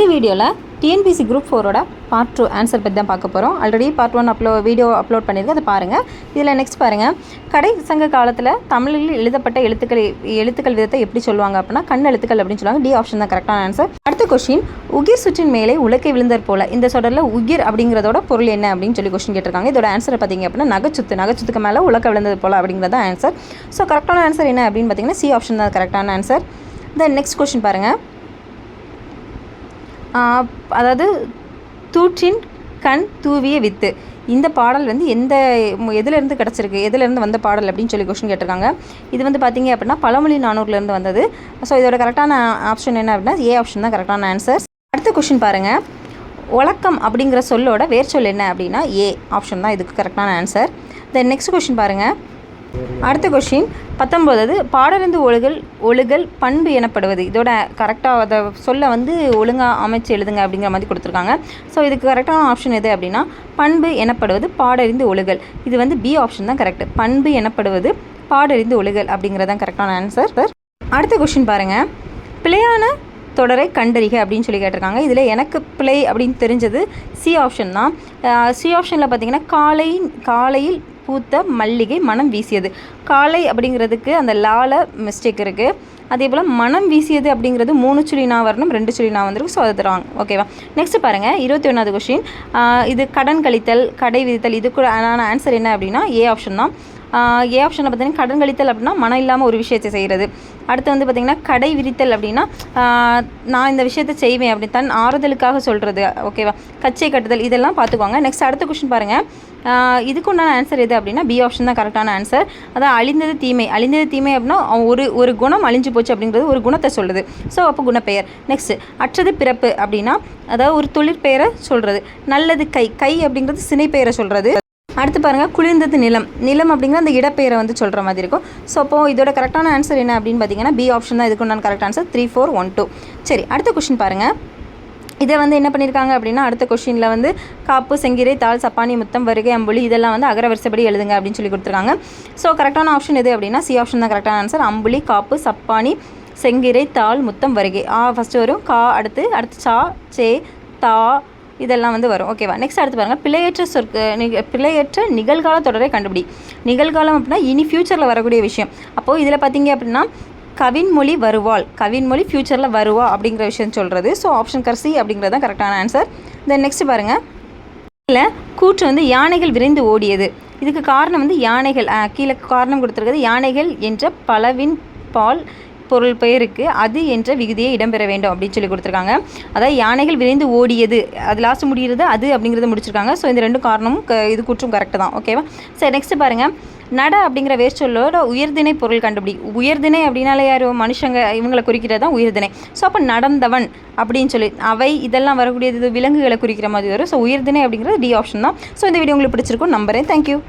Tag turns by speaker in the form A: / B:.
A: இந்த வீடியோவில் TNPSC group 4ஓட part 2 answer பற்றி தான் பார்க்க போகிறோம். ஆல்ரெடி பார்ட் 1 வீடியோ அப்லோட் பண்ணியிருக்கேன், அதை பாருங்கள். இதில் நெக்ஸ்ட் பாருங்கள், கடை சங்க காலத்தில் தமிழில் எழுதப்பட்ட எழுத்துக்கள் விதத்தை எப்படி சொல்லுவாங்க அப்படின்னா கண் எழுத்துக்கள் அப்படின்னு சொல்லுவாங்க. டி ஆப்ஷன் தான் கரெக்டான ஆன்சர். அடுத்த கொஸ்டின், உகிர் சுற்றின் மேலே உலக்கை விழுந்தர் போல இந்த தொடரில் உகிர் அப்படிங்கிறதோட பொருள் என்ன அப்படின்னு சொல்லி கொஸ்டின் கேட்டிருக்காங்க. இதோட ஆன்சர் பார்த்தீங்க அப்படின்னா நகைச்சுத்துக்கு மேலே உலக்க விழுந்தது போல அப்படிங்கிறது தான் ஆன்சர். ஸோ கரெக்டான ஆன்சர் என்ன அப்படின்னு பார்த்தீங்கன்னா சி ஆப்ஷன் தான் கரெக்டான ஆன்சர். தென் நெக்ஸ்ட் கொஸ்டின் பாருங்கள், அதாவது தூற்றின் கண் தூவிய வித்து இந்த பாடல் வந்து எதுலேருந்து கிடச்சிருக்கு, எதுலேருந்து வந்த பாடல் அப்படின்னு சொல்லி கொஸ்டின் கேட்டிருக்காங்க. இது வந்து பார்த்தீங்க அப்படின்னா பழமொழி 400லேருந்து வந்தது. ஸோ இதோட கரெக்டான ஆப்ஷன் என்ன அப்படின்னா ஏ ஆப்ஷன் தான் கரெக்டான ஆன்சர். அடுத்த கொஸ்டின் பாருங்கள், ஒழக்கம் அப்படிங்கிற சொல்லோட வேர்ச்சொல் என்ன அப்படின்னா ஏ ஆப்ஷன் தான் இதுக்கு கரெக்டான ஆன்சர். தென் நெக்ஸ்ட் கொஸ்டின் பாருங்கள், அடுத்த கொஸ்டின் 19, பாடலிருந்து ஒழுகல் பண்பு எனப்படுவது இதோட கரெக்டாக அதை சொல்ல வந்து ஒழுங்காக அமைச்சு எழுதுங்க அப்படிங்கிற மாதிரி கொடுத்துருக்காங்க. ஸோ இதுக்கு கரெக்டான ஆப்ஷன் எது அப்படின்னா பண்பு எனப்படுவது பாடறிந்து ஒழுகல். இது வந்து பி ஆப்ஷன் தான் கரெக்ட். பண்பு எனப்படுவது பாடறிந்து ஒழுகல் அப்படிங்கிறதான் கரெக்டான ஆன்சர். அடுத்த கொஸ்டின் பாருங்கள், பிழையான தொடரை கண்டறிக அப்படின்னு சொல்லி கேட்டிருக்காங்க. இதில் எனக்கு பிழை அப்படின்னு தெரிஞ்சது சி ஆப்ஷன் தான். சி ஆப்ஷனில் பார்த்தீங்கன்னா காலையில் பூத்த மல்லிகை மனம் வீசியது. காலை அப்படிங்கிறதுக்கு அந்த லால மிஸ்டேக் இருக்குது. அதே போல் மனம் வீசியது அப்படிங்கிறது 3 சுழினா வரணும், 2 சுழினா வந்துருக்கு. ஸோ அது தருவாங்க. ஓகேவா. நெக்ஸ்ட் பாருங்கள், 21வது கொஸ்டின், இது கடன் கழித்தல் கடை விதித்தல் இதுக்கு ஆன்சர் என்ன அப்படின்னா ஏ ஆப்ஷன் தான். ஏ ஆப்ஷனில் பார்த்தீங்கன்னா கடன் கழித்தல் அப்படின்னா மனம் இல்லாமல் ஒரு விஷயத்தை செய்கிறது. அடுத்து வந்து பார்த்திங்கன்னா கடை விரித்தல் அப்படின்னா நான் இந்த விஷயத்தை செய்வேன் அப்படி தன் ஆறுதலுக்காக சொல்கிறது. ஓகேவா. கச்சை கட்டுதல் இதெல்லாம் பார்த்துக்கோங்க. நெக்ஸ்ட் அடுத்த கொஸ்டின் பாருங்கள், இதுக்கு உண்டான ஆன்சர் எது அப்படின்னா பி ஆப்ஷன் தான் கரெக்டான ஆன்சர். அதாவது அழிந்தது தீமை அப்படின்னா ஒரு குணம் அழிஞ்சு போச்சு அப்படிங்கிறது ஒரு குணத்தை சொல்லுது. ஸோ அப்போ குணப்பெயர். நெக்ஸ்ட் அற்றது பிறப்பு அப்படின்னா அதாவது ஒரு தொழிற்பெயரை சொல்கிறது. நல்லது கை அப்படிங்கிறது சினை பெயரை சொல்கிறது. அடுத்து பாருங்கள், குளிர்ந்தது நிலம் அப்படிங்கிற அந்த இடப்பெயரை வந்து சொல்கிற மாதிரி இருக்கும். ஸோ அப்போது இதோட கரெக்டான ஆன்சர் என்ன அப்படின்னு பார்த்தீங்கன்னா பி ஆப்ஷன் தான் இதுக்கு உண்டான கரெக்ட் ஆன்சர். 3, 4, 1, 2. சரி, அடுத்த கொஸ்டின் பாருங்கள். இதை வந்து என்ன பண்ணியிருக்காங்க அப்படின்னா அடுத்த கொஸ்டினில் வந்து காப்பு செங்கிரை தாள் சப்பானி முத்தம் வருகை அம்புலி இதெல்லாம் வந்து அகர வரிசைப்படி எழுதுங்க அப்படின்னு சொல்லி கொடுத்துருக்காங்க. ஸோ கரெக்டான ஆப்ஷன் எது அப்படின்னா சி ஆப்ஷன் தான் கரெக்டான ஆன்சர். அம்புலி காப்பு சப்பானி செங்கிரை தாள் முத்தம் வருகை ஃபஸ்ட்டு வரும். அடுத்து சா சே தா இதெல்லாம் வந்து வரும். ஓகேவா. நெக்ஸ்ட் அடுத்து பாருங்கள், பிழையற்ற நிகழ்கால தொடரை கண்டுபிடி. நிகழ்காலம் அப்படின்னா இனி ஃப்யூச்சரில் வரக்கூடிய விஷயம். அப்போது இதில் பார்த்தீங்க அப்படின்னா கவின்மொழி வருவாள், கவின்மொழி ஃப்யூச்சரில் வருவா அப்படிங்கிற விஷயம் சொல்கிறது. ஸோ ஆப்ஷன் சி அப்படிங்கிறது தான் கரெக்டான ஆன்சர். தென் நெக்ஸ்ட் பாருங்கள், இதில் கூற்று வந்து யானைகள் விரைந்து ஓடியது. இதுக்கு காரணம் வந்து யானைகள் கீழே காரணம் கொடுத்துருக்குது. யானைகள் என்ற பலவின் பால் பொருள் பெயருக்கு அது என்ற விகுதியை இடம்பெற வேண்டும் அப்படின்னு சொல்லி கொடுத்துருக்காங்க. அதாவது யானைகள் விரைந்து ஓடியது அது லாஸ்ட் முடிகிறது அது அப்படிங்கிறத முடிச்சிருக்காங்க. ஸோ இந்த 2 காரணமும் இது கூற்றும் கரெக்டு தான். ஓகேவா. சரி, நெக்ஸ்ட் பாருங்கள், நட அப்படிங்கிற வேர்ச்சொல்லோட உயர்திணை பொருள் கண்டுபிடி. உயர்திணை அப்படின்னாலே யாரும் மனுஷங்க இவங்களை குறிக்கிறது தான் உயர்திணை. ஸோ அப்போ நடந்தவன் அப்படின்னு சொல்லி அவை இதெல்லாம் வரக்கூடியது விலங்குகளை குறிக்கிற மாதிரி வரும். ஸோ உயர்திணை அப்படிங்கிறது டி ஆப்ஷன் தான். ஸோ இந்த வீடியோ உங்களுக்கு பிடிச்சிருக்கும் நம்புறேன். தேங்க்யூ.